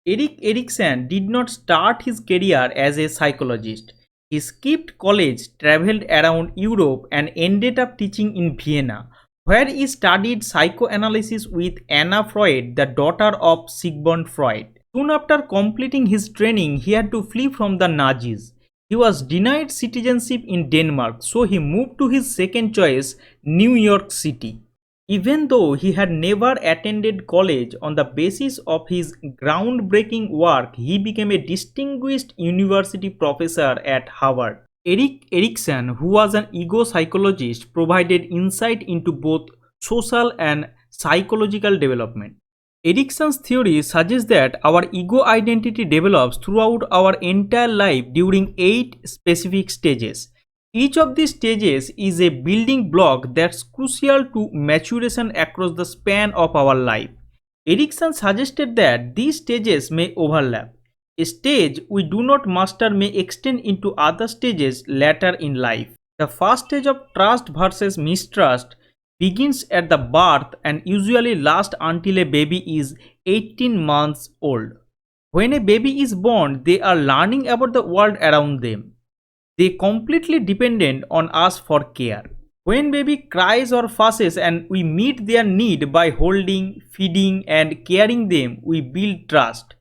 Erikson did not start his career as a psychologist. He skipped college, traveled around Europe, and ended up teaching in Vienna, where he studied psychoanalysis with Anna Freud, the daughter of Sigmund Freud. Soon after completing his training, he had to flee from the Nazis. He was denied citizenship in Denmark, so he moved to his second choice, New York City. Even though he had never attended college, on the basis of his groundbreaking work, he became a distinguished university professor at Harvard. Erikson, who was an ego psychologist, provided insight into both social and psychological development. Erikson's theory suggests that our ego identity develops throughout our entire life during 8 specific stages. Each of these stages is a building block that's crucial to maturation across the span of our life. Erikson suggested that these stages may overlap. A stage we do not master may extend into other stages later in life. The first stage of trust versus mistrust begins at the birth and usually lasts until a baby is 18 months old. When a baby is born, they are learning about the world around them. They completely dependent on us for care. When baby cries or fusses and we meet their need by holding, feeding and caring them, we build trust.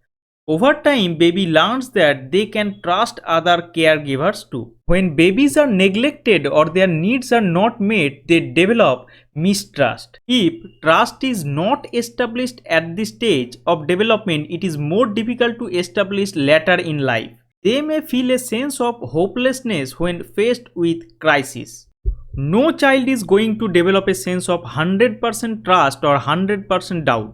Over time, baby learns that they can trust other caregivers too. When babies are neglected or their needs are not met, they develop mistrust. If trust is not established at this stage of development, it is more difficult to establish later in life. They may feel a sense of hopelessness when faced with crisis. No child is going to develop a sense of 100% trust or 100% doubt.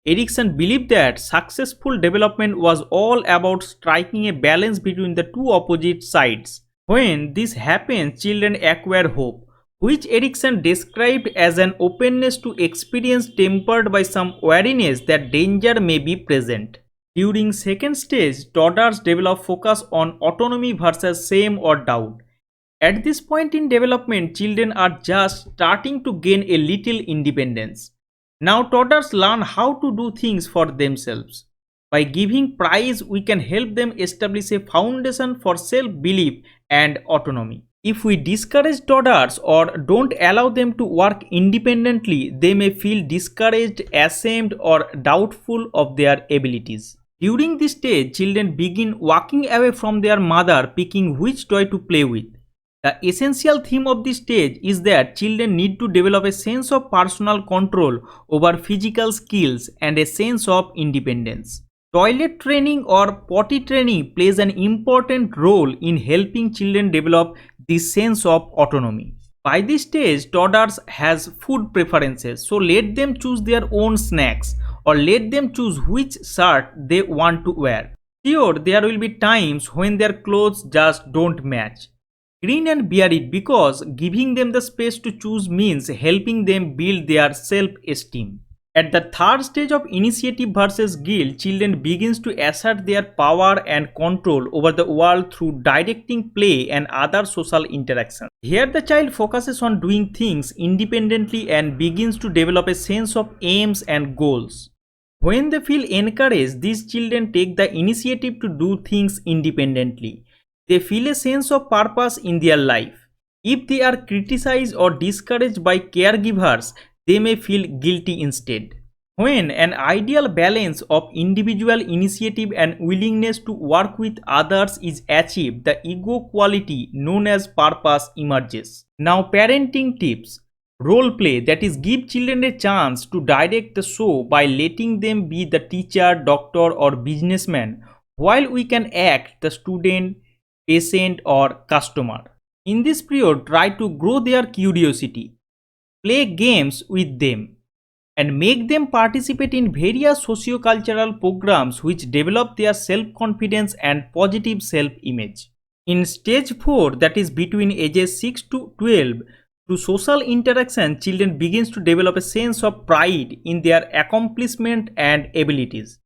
Erikson believed that successful development was all about striking a balance between the two opposite sides. When this happens, children acquire hope, which Erikson described as an openness to experience tempered by some wariness that danger may be present. During second stage, toddlers develop focus on autonomy versus shame or doubt. At this point in development, children are just starting to gain a little independence. Now toddlers learn how to do things for themselves. By giving praise, we can help them establish a foundation for self-belief and autonomy. If we discourage toddlers or don't allow them to work independently, they may feel discouraged, ashamed, or doubtful of their abilities. During this stage, children begin walking away from their mother, picking which toy to play with. The essential theme of this stage is that children need to develop a sense of personal control over physical skills and a sense of independence. Toilet training or potty training plays an important role in helping children develop this sense of autonomy. By this stage, toddlers has food preferences, so let them choose their own snacks or let them choose which shirt they want to wear. Sure, there will be times when their clothes just don't match. Grin and bear it, because giving them the space to choose means helping them build their self-esteem. At the third stage of initiative versus guilt, children begins to assert their power and control over the world through directing play and other social interactions. Here the child focuses on doing things independently and begins to develop a sense of aims and goals. When they feel encouraged, these children take the initiative to do things independently. They feel a sense of purpose in their life. If they are criticized or discouraged by caregivers, they may feel guilty instead. When an ideal balance of individual initiative and willingness to work with others is achieved, the ego quality known as purpose emerges. Now, parenting tips. Role play, that is, give children a chance to direct the show by letting them be the teacher, doctor, or businessman, while we can act the student, patient, or customer. In this period, try to grow their curiosity. Play games with them and make them participate in various socio-cultural programs which develop their self-confidence and positive self-image. In stage 4, that is between ages 6 to 12, through social interaction, children begins to develop a sense of pride in their accomplishment and abilities.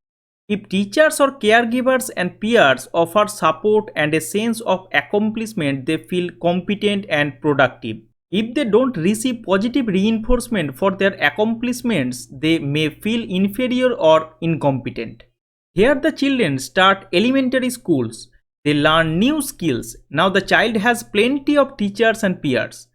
If teachers or caregivers and peers offer support and a sense of accomplishment, they feel competent and productive. If they don't receive positive reinforcement for their accomplishments, they may feel inferior or incompetent. Here the children start elementary schools. They learn new skills. Now the child has plenty of teachers and peers.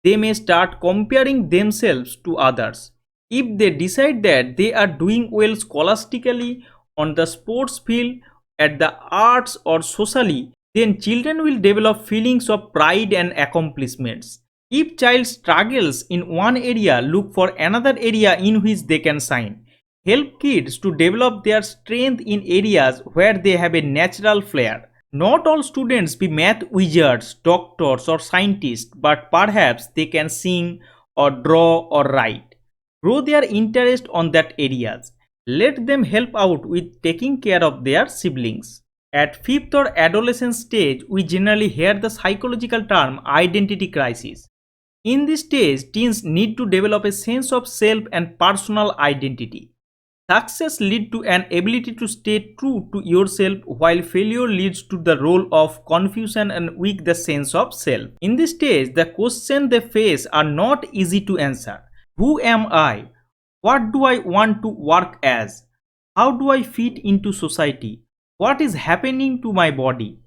They may start comparing themselves to others. If they decide that they are doing well scholastically, on the sports field, at the arts or socially, then children will develop feelings of pride and accomplishments. If child struggles in one area, look for another area in which they can shine. Help kids to develop their strength in areas where they have a natural flair. Not all students be math wizards, doctors or scientists, but perhaps they can sing or draw or write. Grow their interest on that areas. Let them help out with taking care of their siblings. At fifth or adolescent stage, we generally hear the psychological term identity crisis. In this stage, teens need to develop a sense of self and personal identity. Success leads to an ability to stay true to yourself, while failure leads to the role of confusion and weak the sense of self. In this stage, the questions they face are not easy to answer. Who am I? What do I want to work as? How do I fit into society? What is happening to my body?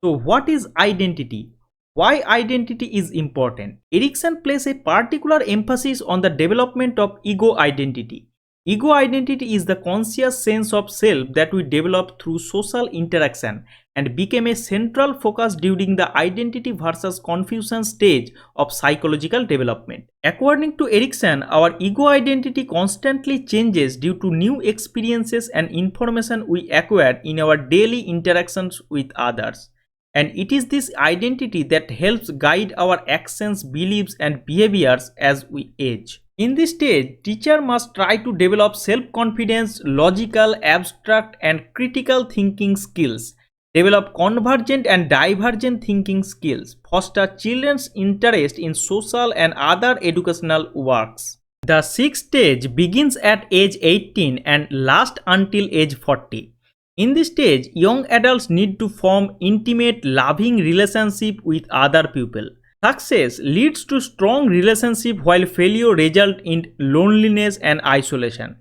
So, what is identity? Why identity is important? Erikson places a particular emphasis on the development of ego identity. Ego identity is the conscious sense of self that we develop through social interaction and became a central focus during the identity versus confusion stage of psychological development. According to Erikson, our ego identity constantly changes due to new experiences and information we acquire in our daily interactions with others. And it is this identity that helps guide our actions, beliefs, and behaviors as we age. In this stage, teacher must try to develop self-confidence, logical, abstract, and critical thinking skills, develop convergent and divergent thinking skills, foster children's interest in social and other educational works. The sixth stage begins at age 18 and lasts until age 40. In this stage, young adults need to form intimate, loving relationship with other people. Success leads to strong relationship while failure results in loneliness and isolation.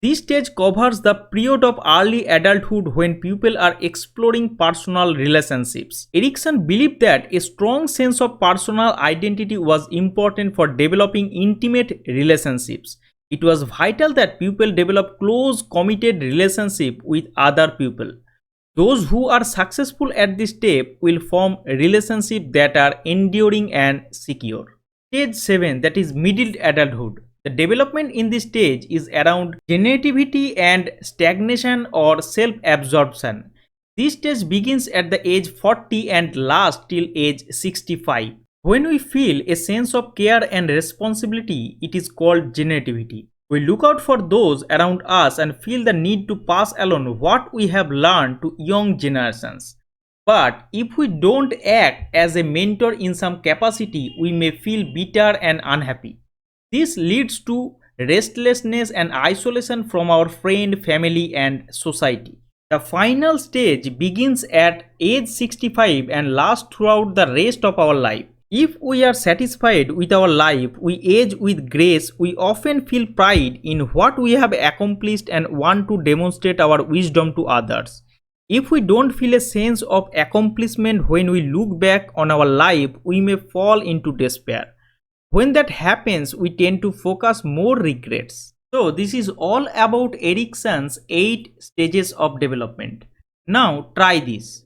This stage covers the period of early adulthood when people are exploring personal relationships. Erikson believed that a strong sense of personal identity was important for developing intimate relationships. It was vital that people develop close, committed relationship with other people. Those who are successful at this step will form relationships that are enduring and secure. Stage 7, that is middle adulthood. The development in this stage is around generativity and stagnation or self-absorption. This stage begins at the age 40 and lasts till age 65. When we feel a sense of care and responsibility, it is called generativity. We look out for those around us and feel the need to pass along what we have learned to young generations. But if we don't act as a mentor in some capacity, we may feel bitter and unhappy. This leads to restlessness and isolation from our friend, family, and society. The final stage begins at age 65 and lasts throughout the rest of our life. If we are satisfied with our life, we age with grace, we often feel pride in what we have accomplished and want to demonstrate our wisdom to others. If we don't feel a sense of accomplishment when we look back on our life, we may fall into despair. When that happens, we tend to focus more regrets. So this is all about Erikson's 8 stages of development. Now try this.